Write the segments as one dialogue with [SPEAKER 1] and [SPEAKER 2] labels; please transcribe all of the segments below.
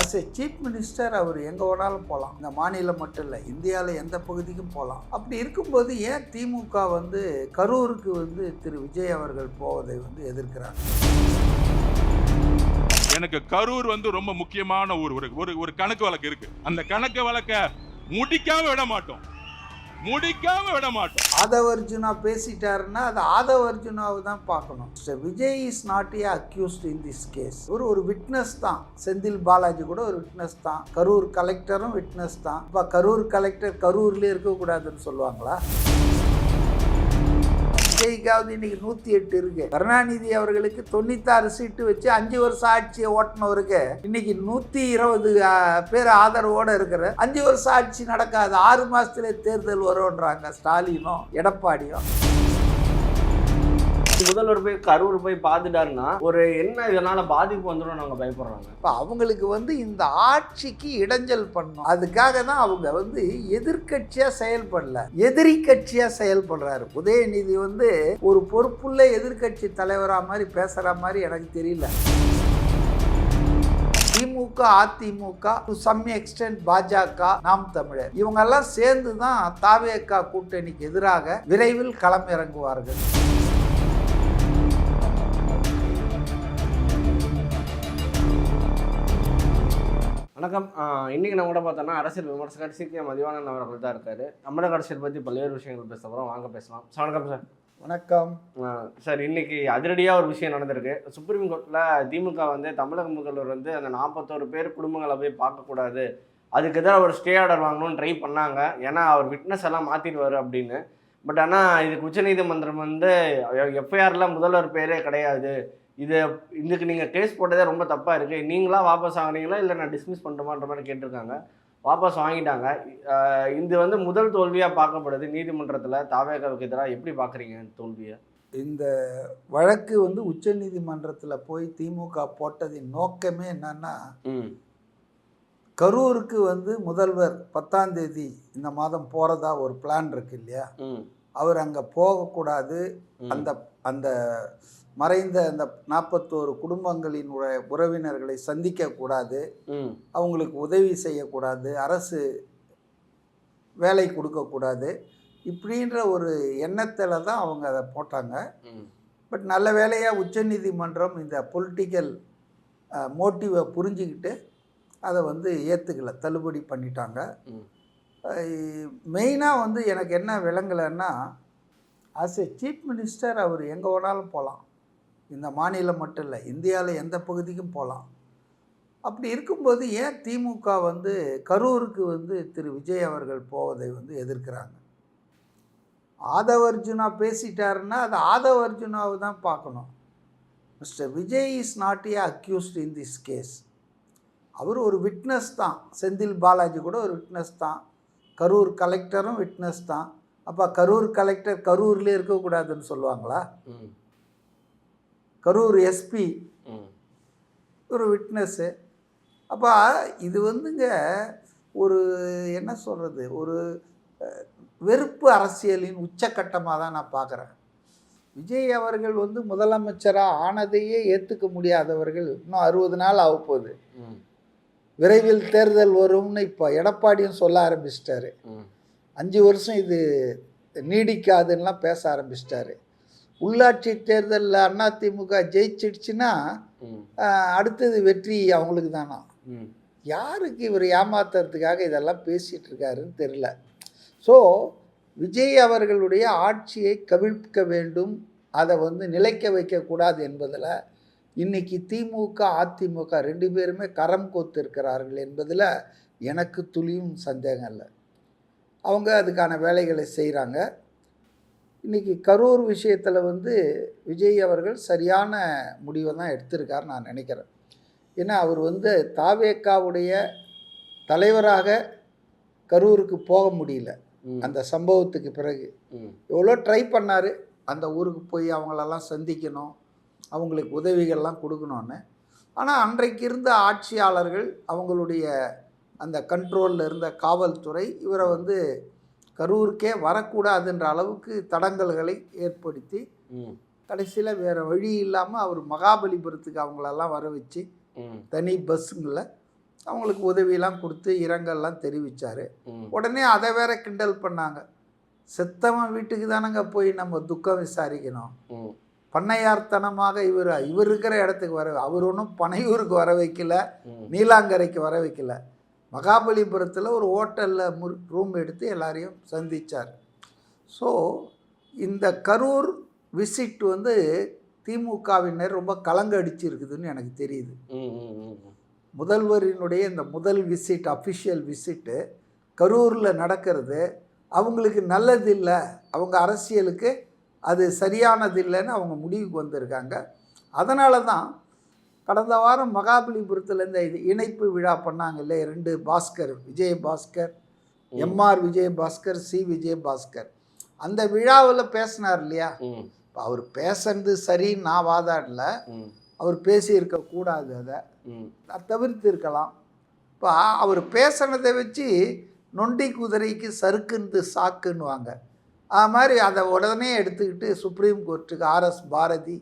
[SPEAKER 1] As a chief minister அவர் எங்கே வேணாலும் போகலாம். இந்த மாநிலம் மட்டும் இல்லை, இந்தியாவில் எந்த பகுதிக்கும் போகலாம். அப்படி இருக்கும்போது ஏன் திமுக கரூருக்கு திரு விஜய் அவர்கள் போவதை எதிர்க்கிறாங்க?
[SPEAKER 2] எனக்கு கரூர் ரொம்ப முக்கியமான ஒரு கணக்கு வழக்கு இருக்கு. அந்த கணக்கு வழக்க முடிக்காம விட மாட்டோம்.
[SPEAKER 1] ஆதவர்ஜுனா பேசிட்டாருன்னா அது ஆதவர்ஜுனாவை தான் பார்க்கணும். Vijay is not a accused in this case. ஒரு விட்னஸ் தான். செந்தில் பாலாஜி கூட ஒரு விட்னஸ் தான். கரூர் கலெக்டரும் விட்னஸ் தான். இப்போ கரூர் கலெக்டர் கரூர்லேயே இருக்கக்கூடாதுன்னு சொல்லுவாங்களா? விஜய்க்காவது இன்னைக்கு 108 இருக்கு. கருணாநிதி அவர்களுக்கு 96 சீட்டு வச்சு 5 வருஷம் ஆட்சியை ஓட்டினவருக்கு இன்னைக்கு 120 பேர் ஆதரவோடு இருக்கிற 5 வருஷம் ஆட்சி நடக்காது. 6 மாசத்துல தேர்தல் வரும்ன்றாங்க ஸ்டாலினும் எடப்பாடியும்.
[SPEAKER 3] முதல்வர் போய் கரூர் போய் பார்த்துட்டாருன்னா என்ன இதனால பாதிப்பு வந்துடும் நாங்கள் பயப்படுறாங்க.
[SPEAKER 1] இப்போ அவங்களுக்கு இந்த ஆட்சிக்கு இடைஞ்சல் பண்ணும். அதுக்காக தான் அவங்க எதிர்கட்சியாக செயல்படல, எதிரி கட்சியாக செயல்படுறாரு. உதயநிதி ஒரு பொறுப்புள்ள எதிர்கட்சி தலைவராக மாதிரி பேசுகிற மாதிரி எனக்கு தெரியல. திமுக, அதிமுக, டு சம் எக்ஸ்டென்ட் பாஜக, நாம் தமிழர் இவங்கெல்லாம் சேர்ந்து தான் தாவேகா கூட்டணிக்கு எதிராக விரைவில் களம் இறங்குவார்கள்.
[SPEAKER 3] வணக்கம். இன்றைக்கி நம்ம கூட பார்த்தோன்னா அரசியல் விமர்சகர் சி.கே. மதிவாணன் அவர்கள் தான் இருக்காரு. தமிழக அரசியல் பற்றி பல்வேறு விஷயங்கள் பேச போகிறோம். வாங்க பேசலாம். சார் வணக்கம். சார்
[SPEAKER 1] வணக்கம்.
[SPEAKER 3] சார், இன்றைக்கி அதிரடியாக ஒரு விஷயம் நடந்திருக்கு. சுப்ரீம் கோர்ட்டில் திமுக தமிழக முதல்வர் அந்த 41 பேர் குடும்பங்களை போய் பார்க்கக்கூடாது, அதுக்கு எதிராக ஒரு ஸ்டே ஆர்டர் வாங்கணும்னு ட்ரை பண்ணாங்க. ஏன்னா அவர் விட்னஸ் எல்லாம் மாற்றிடுவார் அப்படின்னு. பட் ஆனால் இதுக்கு உச்சநீதிமன்றம் எஃப்ஐஆரில் முதல்வர் பேரே கிடையாது, இதுக்கு நீங்கள் கேஸ் போட்டதே ரொம்ப தப்பாக இருக்குது, நீங்களாம் வாபஸ் வாங்கினீங்களா இல்லை நான் டிஸ்மிஸ் பண்ணுறோமான்ற மாதிரி கேட்டிருக்காங்க. வாபஸ் வாங்கிட்டாங்க. இது முதல் தோல்வியாக பார்க்கப்படுது நீதிமன்றத்தில். தாவேகாவுக்கு எதிராக எப்படி பார்க்குறீங்க தோல்வியை?
[SPEAKER 1] இந்த வழக்கு உச்சநீதிமன்றத்தில் போய் திமுக போட்டதின் நோக்கமே என்னன்னா, கரூருக்கு முதல்வர் 10ஆம் தேதி இந்த மாதம் போகிறதா ஒரு பிளான் இருக்கு இல்லையா? அவர் அங்கே போகக்கூடாது, அந்த மறைந்த அந்த 41 குடும்பங்களின் உறவினர்களை சந்திக்கக்கூடாது, அவங்களுக்கு உதவி செய்யக்கூடாது, அரசு வேலை கொடுக்கக்கூடாது, இப்படின்ற ஒரு எண்ணத்தில் தான் அவங்க அதை போட்டாங்க. பட் நல்ல வேலையாக உச்சநீதிமன்றம் இந்த பொலிட்டிக்கல் மோட்டிவை புரிஞ்சுக்கிட்டு அதை ஏற்றுக்கலை, தள்ளுபடி பண்ணிட்டாங்க. மெயினாக எனக்கு என்ன விளங்கலைன்னா, ஆஸ் எ சீஃப் மினிஸ்டர் அவர் எங்கே வேணாலும் போகலாம். இந்த மாநிலம் மட்டும் இல்லை, இந்தியாவில் எந்த பகுதிக்கும் போகலாம். அப்படி இருக்கும்போது ஏன் திமுக கரூருக்கு திரு விஜய் அவர்கள் போவதை எதிர்க்கிறாங்க? ஆதவர்ஜுனா பேசிட்டாருன்னா அது ஆதவர்ஜுனாவை தான் பார்க்கணும். Mister Vijay is not a accused in this case. அவர் ஒரு விட்னஸ் தான். செந்தில் பாலாஜி கூட ஒரு விட்னஸ் தான். கரூர் கலெக்டரும் விட்னஸ் தான். அப்போ கரூர் கலெக்டர் கரூர்லேயே இருக்கக்கூடாதுன்னு சொல்லுவாங்களா? கரூர் எஸ்பி ஒரு விட்னஸ்ஸு. அப்போ இது ஒரு என்ன சொல்கிறது, ஒரு வெறுப்பு அரசியலின் உச்சக்கட்டமாக தான் நான் பார்க்குறேன். விஜய் அவர்கள் முதலமைச்சராக ஆனதையே ஏற்றுக்க முடியாதவர்கள் இன்னும் 60 நாள் ஆகப்போகுது. விரைவில் தேர்தல் வரும்னு இப்போ எடப்பாடியும் சொல்ல ஆரம்பிச்சிட்டாரு. 5 வருஷம் இது நீடிக்காதுன்னெலாம் பேச ஆரம்பிச்சிட்டாரு. உள்ளாட்சி தேர்தலில் அதிமுக ஜெயிச்சிடுச்சுன்னா அடுத்தது வெற்றி அவங்களுக்கு தானா? யாருக்கு இவர் ஏமாத்துறதுக்காக இதெல்லாம் பேசிகிட்டு இருக்காருன்னு தெரில. ஸோ விஜய் அவர்களுடைய ஆட்சியை கவிழ்க்க வேண்டும், அதை நிலைக்க வைக்கக்கூடாது என்பதில் இன்றைக்கி திமுக அதிமுக 2 பேருமே கரம் கோத்து இருக்கிறார்கள் என்பதில் எனக்கு துளியும் சந்தேகம் இல்லை. அவங்க அதுக்கான வேலைகளை செய்கிறாங்க. இன்றைக்கி கரூர் விஷயத்தில் விஜய் அவர்கள் சரியான முடிவை தான் எடுத்திருக்கார் நான் நினைக்கிறேன். ஏன்னா அவர் தாவேகாவுடைய தலைவராக கரூருக்கு போக முடியல. அந்த சம்பவத்துக்கு பிறகு எவ்வளோ ட்ரை பண்ணார், அந்த ஊருக்கு போய் அவங்களெல்லாம் சந்திக்கணும், அவங்களுக்கு உதவிகள்லாம் கொடுக்கணும்னு. ஆனால் அன்றைக்கு இருந்த ஆட்சியாளர்கள், அவங்களுடைய அந்த கண்ட்ரோலில் இருந்த காவல்துறை இவரை கரூருக்கே வரக்கூடாதுன்ற அளவுக்கு தடங்கல்களை ஏற்படுத்தி கடைசியில் வேறு வழி இல்லாமல் அவர் மகாபலிபுரத்துக்கு அவங்களெல்லாம் வர வச்சு தனி பஸ்ஸுங்களில் அவங்களுக்கு உதவியெல்லாம் கொடுத்து இரங்கல்லாம் தெரிவித்தார். உடனே அதை வேற கிண்டல் பண்ணாங்க. செத்தவன் வீட்டுக்கு தானங்க போய் நம்ம துக்கம் விசாரிக்கணும். பண்ணையார்த்தனமாக இவர் இருக்கிற இடத்துக்கு அவர் ஒன்றும் பனையூருக்கு வர வைக்கல, நீலாங்கரைக்கு வர வைக்கல. மகாபலிபுரத்தில் ஒரு ஹோட்டலில் ரூம் எடுத்து எல்லாரையும் சந்தித்தார். ஸோ இந்த கரூர் விசிட் வந்து திமுகவினர் ரொம்ப கலங்கடிச்சிருக்குதுன்னு எனக்கு தெரியுது. முதல்வரினுடைய இந்த முதல் விசிட், அஃபிஷியல் விசிட்டு கரூரில் நடக்கிறது அவங்களுக்கு நல்லதில்லை, அவங்க அரசியலுக்கு அது சரியானது இல்லைன்னு அவங்க முடிவுக்கு வந்திருக்காங்க. அதனால தான் கடந்த வாரம் மகாபலிபுரத்தில் இந்த இணைப்பு விழா பண்ணாங்க இல்லை, 2 பாஸ்கர், விஜயபாஸ்கர், எம்ஆர் விஜயபாஸ்கர், சி விஜயபாஸ்கர். அந்த விழாவில் பேசினார் இல்லையா. இப்போ அவர் பேசுறது சரின்னு நான் வாதாடல, அவர் பேசியிருக்கக்கூடாது, அதை தவிர்த்து இருக்கலாம். இப்போ அவர் பேசுனதை வச்சு நொண்டி குதிரைக்கு சறுக்குன்னு சாக்குன்னுவாங்க. அது மாதிரி அதை உடனே எடுத்துக்கிட்டு சுப்ரீம் கோர்ட்டுக்கு ஆர்எஸ் பாரதி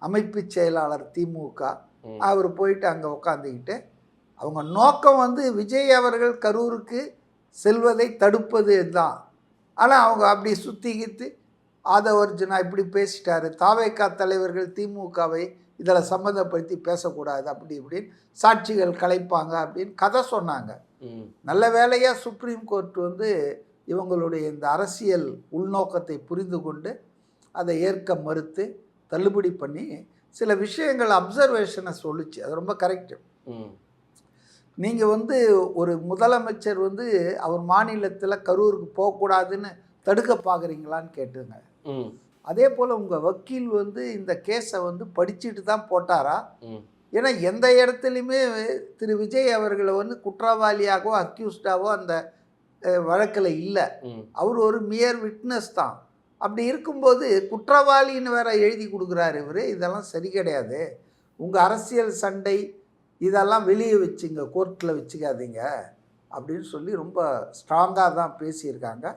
[SPEAKER 1] அமைப்பு செயலாளர் திமுக அவர் போயிட்டு அங்கே உட்காந்துக்கிட்டு அவங்க நோக்கம் வந்து விஜய் அவர்கள் கரூருக்கு செல்வதை தடுப்பது தான். ஆனால் அவங்க அப்படி சுற்றிக்கிட்டு ஆதவர்ஜுனா இப்படி பேசிட்டாரு, தாவேகா தலைவர்கள் திமுகவை இதில் சம்மந்தப்படுத்தி பேசக்கூடாது, அப்படி இப்படின்னு சாட்சிகள் கலைப்பாங்க அப்படின்னு கதை சொன்னாங்க. நல்ல வேளையாக சுப்ரீம் கோர்ட் வந்து இவங்களுடைய இந்த அரசியல் உள்நோக்கத்தை புரிந்து கொண்டு அதை ஏற்க மறுத்து தள்ளுபடி பண்ணி சில விஷயங்கள் அப்சர்வேஷனை சொல்லிச்சு. அது ரொம்ப கரெக்டு. நீங்கள் வந்து ஒரு முதலமைச்சர் வந்து அவர் மாநிலத்தில் கரூருக்கு போகக்கூடாதுன்னு தடுக்க பார்க்குறீங்களான்னு கேட்டுங்க. அதே போல் உங்கள் வக்கீல் வந்து இந்த கேஸை வந்து படிச்சுட்டு தான் போட்டாரா? ஏன்னா எந்த இடத்துலையுமே திரு விஜய் அவர்களை வந்து குற்றவாளியாகவோ அக்யூஸ்டாவோ அந்த வழக்கில் இல்லை. அவர் ஒரு மியர் விட்னஸ் தான். அப்படி இருக்கும்போது குற்றவாளின்னு வேற எழுதி கொடுக்குறாரு இவர். இதெல்லாம் சரி கிடையாது. உங்கள் அரசியல் சண்டை இதெல்லாம் வெளியே வச்சுங்க, கோர்ட்டில் வச்சுக்காதீங்க அப்படின்னு சொல்லி ரொம்ப ஸ்ட்ராங்காக தான் பேசியிருக்காங்க.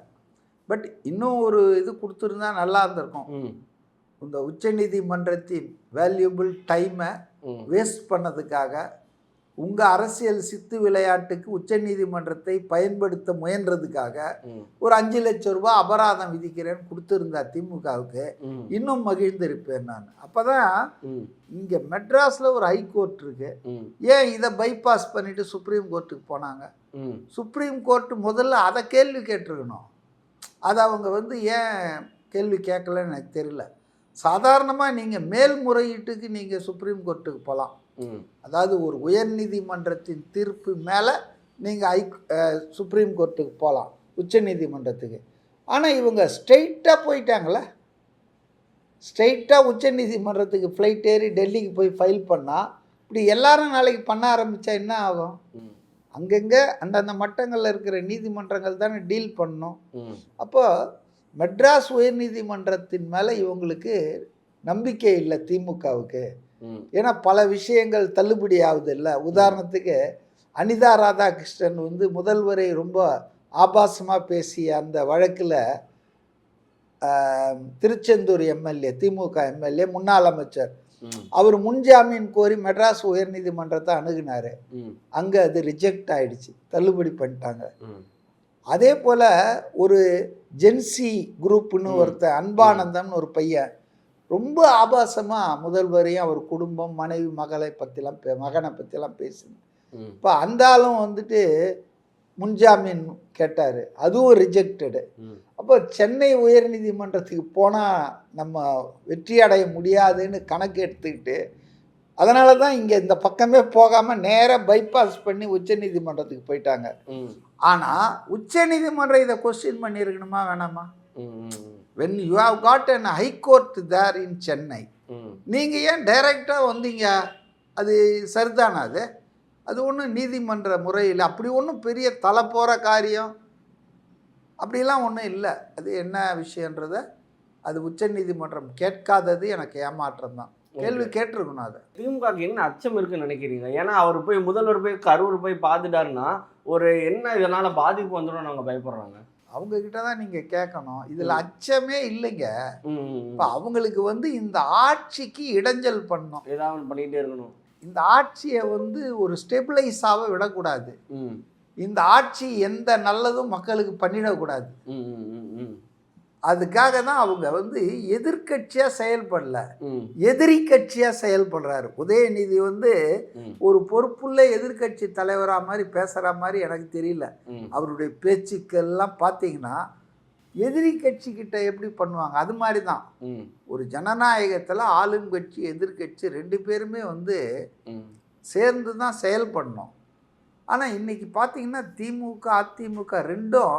[SPEAKER 1] பட் இன்னும் ஒரு இது கொடுத்துருந்தா நல்லா இருந்திருக்கும். இந்த உச்சநீதிமன்றத்தின் வேல்யூபிள் டைமை வேஸ்ட் பண்ணதுக்காக உங்கள் அரசியல் சித்து விளையாட்டுக்கு உச்சநீதிமன்றத்தை பயன்படுத்த முயன்றதுக்காக ஒரு 5 லட்சம் ரூபாய் அபராதம் விதிக்கிறேன்னு கொடுத்துருந்தா திமுகவுக்கு இன்னும் மகிழ்ந்திருப்பேன் நான். அப்போதான் இங்கே மெட்ராஸில் ஒரு ஹைகோர்ட் இருக்கு, ஏன் இதை பைபாஸ் பண்ணிட்டு சுப்ரீம் கோர்ட்டுக்கு போனாங்க? சுப்ரீம் கோர்ட்டு முதல்ல அதை கேள்வி கேட்டிருக்கணும். அதை அவங்க வந்து ஏன் கேள்வி கேட்கலன்னு எனக்கு தெரியல. சாதாரணமாக நீங்கள் மேல்முறையீட்டுக்கு நீங்கள் சுப்ரீம் கோர்ட்டுக்கு போகலாம். அதாவது ஒரு உயர்நீதிமன்றத்தின் தீர்ப்பு மேலே நீங்கள் சுப்ரீம் கோர்ட்டுக்கு போகலாம், உச்சநீதிமன்றத்துக்கு. ஆனால் இவங்க ஸ்ட்ரெயிட்டாக போயிட்டாங்களே, ஸ்ட்ரெயிட்டாக உச்சநீதிமன்றத்துக்கு ஃப்ளைட் ஏறி டெல்லிக்கு போய் ஃபைல் பண்ணால் இப்படி எல்லாரும் நாளைக்கு பண்ண ஆரம்பித்தா என்ன ஆகும்? அங்கங்கே அந்தந்த மட்டங்களில் இருக்கிற நீதிமன்றங்கள் தானே டீல் பண்ணணும். அப்போ மெட்ராஸ் உயர்நீதிமன்றத்தின் மேலே இவங்களுக்கு நம்பிக்கை இல்லை திமுகவுக்கு. ஏன்னா பல விஷயங்கள் தள்ளுபடி ஆகுது இல்லை. உதாரணத்துக்கு அனிதா ராதாகிருஷ்ணன் வந்து முதல்வரை ரொம்ப ஆபாசமாக பேசிய அந்த வழக்கில் திருச்செந்தூர் எம்எல்ஏ, திமுக எம்எல்ஏ, முன்னாள் அமைச்சர், அவர் முன்ஜாமீன் கோரி மெட்ராஸ் உயர்நீதிமன்றத்தை அணுகினார். அங்கே அது ரிஜெக்ட் ஆகிடுச்சு, தள்ளுபடி பண்ணிட்டாங்க. அதே போல் ஒரு ஜென்சி குரூப்புன்னு ஒருத்தர் அன்பானந்தம்னு ஒரு பையன் ரொம்ப ஆபாசமாக முதல்வரையும் அவர் குடும்பம், மனைவி, மகளை பற்றிலாம் மகனை பற்றிலாம் பேசுங்க. இப்போ அந்த ஆளும் வந்துட்டு முன்ஜாமீன் கேட்டார், அதுவும் ரிஜெக்டடு. அப்போ சென்னை உயர்நீதிமன்றத்துக்கு போனால் நம்ம வெற்றி அடைய முடியாதுன்னு கணக்கு எடுத்துக்கிட்டு அதனால தான் இங்கே இந்த பக்கமே போகாமல் நேராக பைபாஸ் பண்ணி உச்சநீதிமன்றத்துக்கு போயிட்டாங்க. ஆனால் உச்சநீதிமன்றம் இதை கொஸ்டின் பண்ணியிருக்கணுமா வேணாமா? when you have got an high court there in Chennai, நீங்கள் ஏன் டைரெக்டாக வந்தீங்க? அது சரிதானா? அது ஒன்றும் நீதிமன்ற முறையில் அப்படி ஒன்றும் பெரிய தலை போகிற காரியம் அப்படிலாம் ஒன்றும் இல்லை. அது என்ன விஷயன்றத அது உச்சநீதிமன்றம் கேட்காதது எனக்கு ஏமாற்றம் தான். கேள்வி கேட்டிருக்கணும். அதை
[SPEAKER 3] திமுகவுக்கு என்ன அச்சம் இருக்குன்னு நினைக்கிறீங்க? ஏன்னா அவர் போய் முதல்வர் போய் கரூர் போய் பார்த்துட்டாருன்னா ஒரு என்ன இதனால் பாதிப்பு வந்துடும் நாங்கள் பயப்படுறாங்க.
[SPEAKER 1] அவங்கக்கிட்ட தான் நீங்கள் கேட்கணும். இதில் அச்சமே இல்லைங்க. இப்போ அவங்களுக்கு வந்து இந்த ஆட்சிக்கு இடைஞ்சல் பண்ணணும்,
[SPEAKER 3] ஏதாவது பண்ணிகிட்டே இருக்கணும்.
[SPEAKER 1] இந்த ஆட்சியை வந்து ஒரு ஸ்டெபிளைஸாக விடக்கூடாது. இந்த ஆட்சி எந்த நல்லதும் மக்களுக்கு பண்ணிடக்கூடாது. அதுக்காக தான் அவங்க வந்து எதிர்கட்சியாக செயல்படல, எதிரி கட்சியாக செயல்படுறாரு. உதயநிதி வந்து ஒரு பொறுப்புள்ள எதிர்கட்சி தலைவராக மாதிரி பேசுகிற மாதிரி எனக்கு தெரியல. அவருடைய பேச்சுக்கெல்லாம் பார்த்தீங்கன்னா எதிரி கட்சிக்கிட்ட எப்படி பண்ணுவாங்க அது மாதிரி தான். ஒரு ஜனநாயகத்தில் ஆளுங்கட்சி எதிர்கட்சி ரெண்டு பேருமே வந்து சேர்ந்து தான் செயல்படணும். ஆனால் இன்றைக்கி பார்த்தீங்கன்னா திமுக அதிமுக ரெண்டும்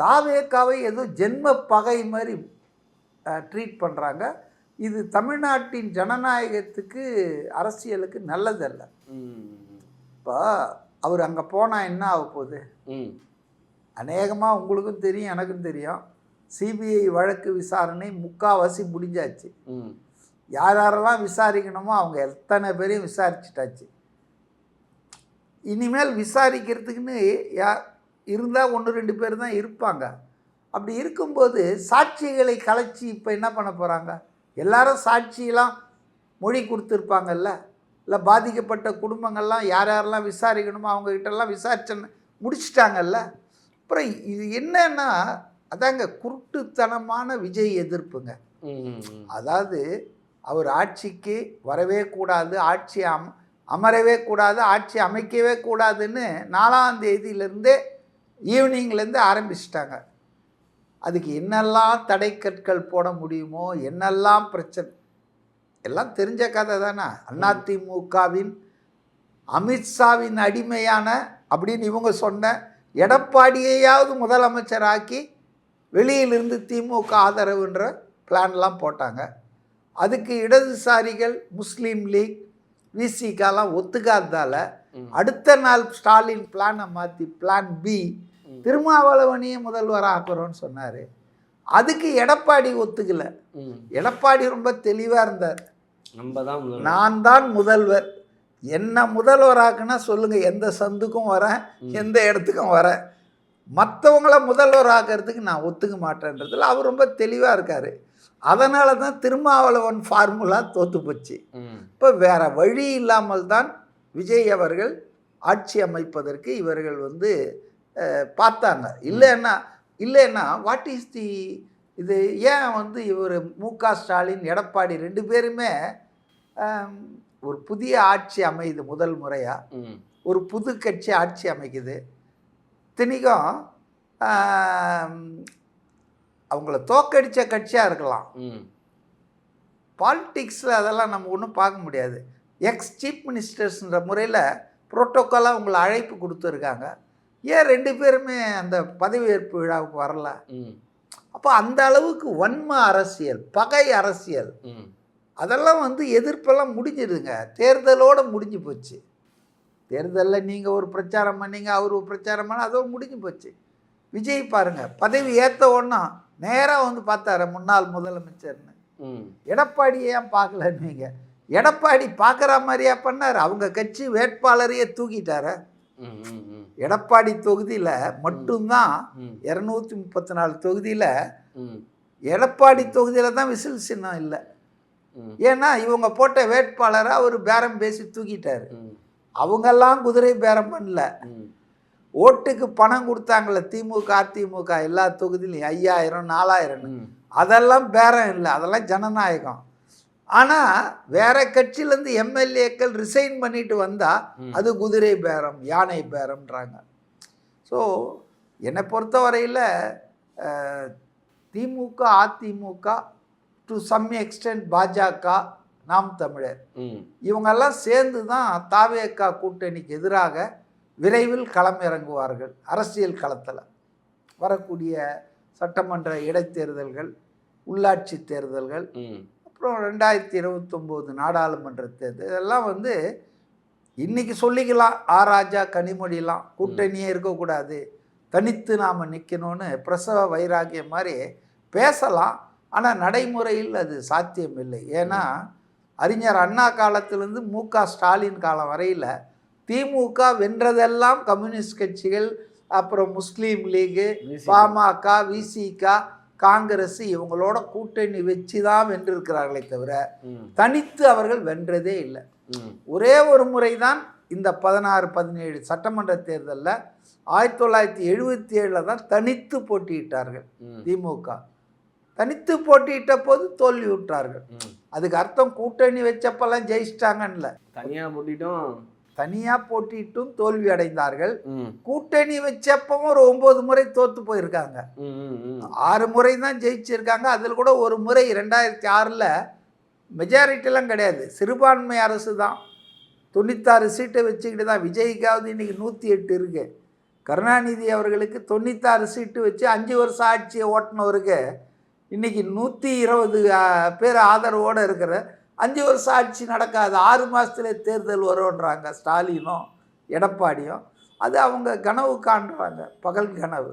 [SPEAKER 1] தாவேக்காவை ஏதோ ஜென்ம பகை மாதிரி ட்ரீட் பண்ணுறாங்க. இது தமிழ்நாட்டின் ஜனநாயகத்துக்கு அரசியலுக்கு நல்லதல்ல. இப்போ அவர் அங்கே போனால் என்ன ஆக போகுது? அநேகமாக உங்களுக்கும் தெரியும், எனக்கும் தெரியும். சிபிஐ வழக்கு விசாரணை முக்கால்வாசி முடிஞ்சாச்சு. யார் யாரெல்லாம் விசாரிக்கணுமோ அவங்க எத்தனை பேரையும் விசாரிச்சிட்டாச்சு. இனிமேல் விசாரிக்கிறதுக்குன்னு இருந்தால் 1-2 பேர் தான் இருப்பாங்க. அப்படி இருக்கும்போது சாட்சிகளை கலைச்சி இப்போ என்ன பண்ண போகிறாங்க? எல்லாரும் சாட்சியெல்லாம் மொழி கொடுத்துருப்பாங்கல்ல, இல்லை பாதிக்கப்பட்ட குடும்பங்கள்லாம் யார் யாரெல்லாம் விசாரிக்கணுமோ அவங்கக்கிட்டெல்லாம் விசாரிச்சு முடிச்சிட்டாங்கல்ல. அப்புறம் இது என்னன்னா அதாங்க குருட்டுத்தனமான விஜய் எதிர்ப்புங்க. அதாவது அவர் ஆட்சிக்கு வரவே கூடாது, ஆட்சி அமரவே கூடாது, ஆட்சி அமைக்கவே கூடாதுன்னு 4ஆம் தேதியிலேருந்தே ஈவினிங்லேருந்து ஆரம்பிச்சிட்டாங்க. அதுக்கு என்னெல்லாம் தடைக்கற்கள் போட முடியுமோ, என்னெல்லாம் பிரச்சனை எல்லாம் தெரிஞ்ச கதை தானே. அதிமுகவின் அமித்ஷாவின் அடிமையான அப்படின்னு இவங்க சொன்ன எடப்பாடியையாவது முதலமைச்சராக்கி வெளியிலிருந்து திமுக ஆதரவுன்ற பிளான்லாம் போட்டாங்க. அதுக்கு இடதுசாரிகள் முஸ்லீம் லீக் விசிகாலாம் ஒத்துக்காததால் அடுத்த நாள் ஸ்டாலின் பிளானை மாற்றி பிளான் பி திருமாவளவனையே முதல்வராக ஆக்குறோன்னு சொன்னார். அதுக்கு எடப்பாடி ஒத்துக்கலை. எடப்பாடி ரொம்ப தெளிவாக இருந்தார், நான் தான் முதல்வர், என்ன முதல்வராக்குன்னா சொல்லுங்கள், எந்த சந்துக்கும் வரேன், எந்த இடத்துக்கும் வரேன், மற்றவங்கள முதல்வர் ஆக்கிறதுக்கு நான் ஒத்துக்க மாட்டேன்றதில் அவர் ரொம்ப தெளிவாக இருக்கார். அதனால தான் திருமாவளவன் ஃபார்முலா தோற்று போச்சு. இப்போ வேறு வழி இல்லாமல் தான் விஜய் அவர்கள் ஆட்சி அமைப்பதற்கு இவர்கள் வந்து பார்த்தாங்க. இல்லைன்னா வாட் இஸ் தி இது ஏன் வந்து இவர் மு.க. ஸ்டாலின் எடப்பாடி 2 பேருமே ஒரு புதிய ஆட்சி அமையுது, முதல் முறையாக ஒரு புது கட்சி ஆட்சி அமைக்குது. திணிக்கும் அவங்கள தோக்கடித்த கட்சியாக இருக்கலாம். பாலிட்டிக்ஸில் அதெல்லாம் நம்ம ஒன்றும் பார்க்க முடியாது. எக்ஸ் சீஃப் மினிஸ்டர்ஸ்ன்ற முறையில் புரோட்டோக்காலாக உங்களை அழைப்பு கொடுத்துருக்காங்க. ஏன் 2 பேருமே அந்த பதவியேற்பு விழாவுக்கு வரல? அப்போ அந்த அளவுக்கு வன்ம அரசியல், பகை அரசியல், அதெல்லாம் வந்து எதிர்ப்பெல்லாம் முடிஞ்சிடுதுங்க. தேர்தலோடு முடிஞ்சு போச்சு. தேர்தலில் நீங்கள் ஒரு பிரச்சாரம் பண்ணீங்க, அவர் ஒரு பிரச்சாரம் பண்ண, அதோடு முடிஞ்சு போச்சு. விஜய் பாருங்கள், பதவி ஏற்ற ஒன்றா நேராக வந்து பார்த்தாரு முன்னாள் முதலமைச்சர்னு. எடப்பாடியை ஏன் பார்க்கல? நீங்கள் எடப்பாடி பார்க்குற மாதிரியா பண்ணார்? அவங்க கட்சி வேட்பாளரையே தூக்கிட்டார. எடப்பாடி தொகுதியில் மட்டும்தான் 234 தொகுதியில் எடப்பாடி தொகுதியில் தான் விசில் சின்னம் இல்லை. ஏன்னா இவங்க போட்ட வேட்பாளரை அவர் பேரம் பேசி தூக்கிட்டார். அவங்கெல்லாம் குதிரை பேரம் பண்ணல, ஓட்டுக்கு பணம் கொடுத்தாங்களே திமுக அதிமுக எல்லா தொகுதியிலையும் 5000 4000, அதெல்லாம் பேரம் இல்லை, அதெல்லாம் ஜனநாயகம். ஆனால் வேற கட்சியிலேருந்து எம்எல்ஏக்கள் ரிசைன் பண்ணிட்டு வந்தால் அது குதிரை பேரம், யானை பேரம்ன்றாங்க. ஸோ என்னை பொறுத்தவரையில் DMK AIADMK to some extent பாஜக நாம் தமிழர் இவங்கெல்லாம் சேர்ந்து தான் தாவேகா கூட்டணிக்கு எதிராக விரைவில் களமிறங்குவார்கள். அரசியல் களத்தில் வரக்கூடிய சட்டமன்ற இடைத்தேர்தல்கள், உள்ளாட்சி தேர்தல்கள், அப்புறம் 2029 நாடாளுமன்ற தேர்தல், இதெல்லாம் வந்து இன்றைக்கி சொல்லிக்கலாம். ராஜா கனிமொழிலாம் கூட்டணியே இருக்கக்கூடாது, தனித்து நாம் நிற்கணும்னு பிரசவ வைராகியம் மாதிரி பேசலாம். ஆனால் நடைமுறையில் அது சாத்தியம் இல்லை. ஏன்னா அறிஞர் அண்ணா காலத்திலேருந்து மு.க. ஸ்டாலின் காலம் வரையில் திமுக வென்றதெல்லாம் கம்யூனிஸ்ட் கட்சிகள், அப்புறம் முஸ்லீம் லீகு, பாமக, விசிக, காங்கிரஸ் இவங்களோட கூட்டணி வச்சு தான் வென்றிருக்கிறார்களே தவிர தனித்து அவர்கள் வென்றதே இல்லை. ஒரே ஒரு முறை தான் இந்த 16-17 சட்டமன்ற தேர்தலில் 1977 தான் தனித்து போட்டியிட்டார்கள் திமுக. தனித்து போட்டியிட்ட போது தோல்வி விட்டார்கள். அதுக்கு அர்த்தம் கூட்டணி வச்சப்பெல்லாம் ஜெயிச்சிட்டாங்கன்னு. தனியாக போட்டிட்டும் தோல்வி அடைந்தார்கள். கூட்டணி வச்சப்பவும் ஒரு 9 முறை தோற்று போயிருக்காங்க. 6 முறை தான் ஜெயிச்சிருக்காங்க. அதில் கூட ஒரு முறை 2006 மெஜாரிட்டிலாம் கிடையாது, சிறுபான்மை அரசு தான். 96 சீட்டை வச்சுக்கிட்டு தான். விஜய்க்காவது இன்றைக்கி 108 இருக்கு. கருணாநிதி அவர்களுக்கு 96 சீட்டு வச்சு 5 வருஷம் ஆட்சியை ஓட்டினவருக்கு இன்றைக்கி 120 பேர் ஆதரவோடு இருக்கிற 5 வருஷம் ஆட்சி நடக்காது. 6 மாதத்துல தேர்தல் வரும்ன்றாங்க ஸ்டாலினும் எடப்பாடியும். அது அவங்க கனவு காண்றாங்க, பகல் கனவு.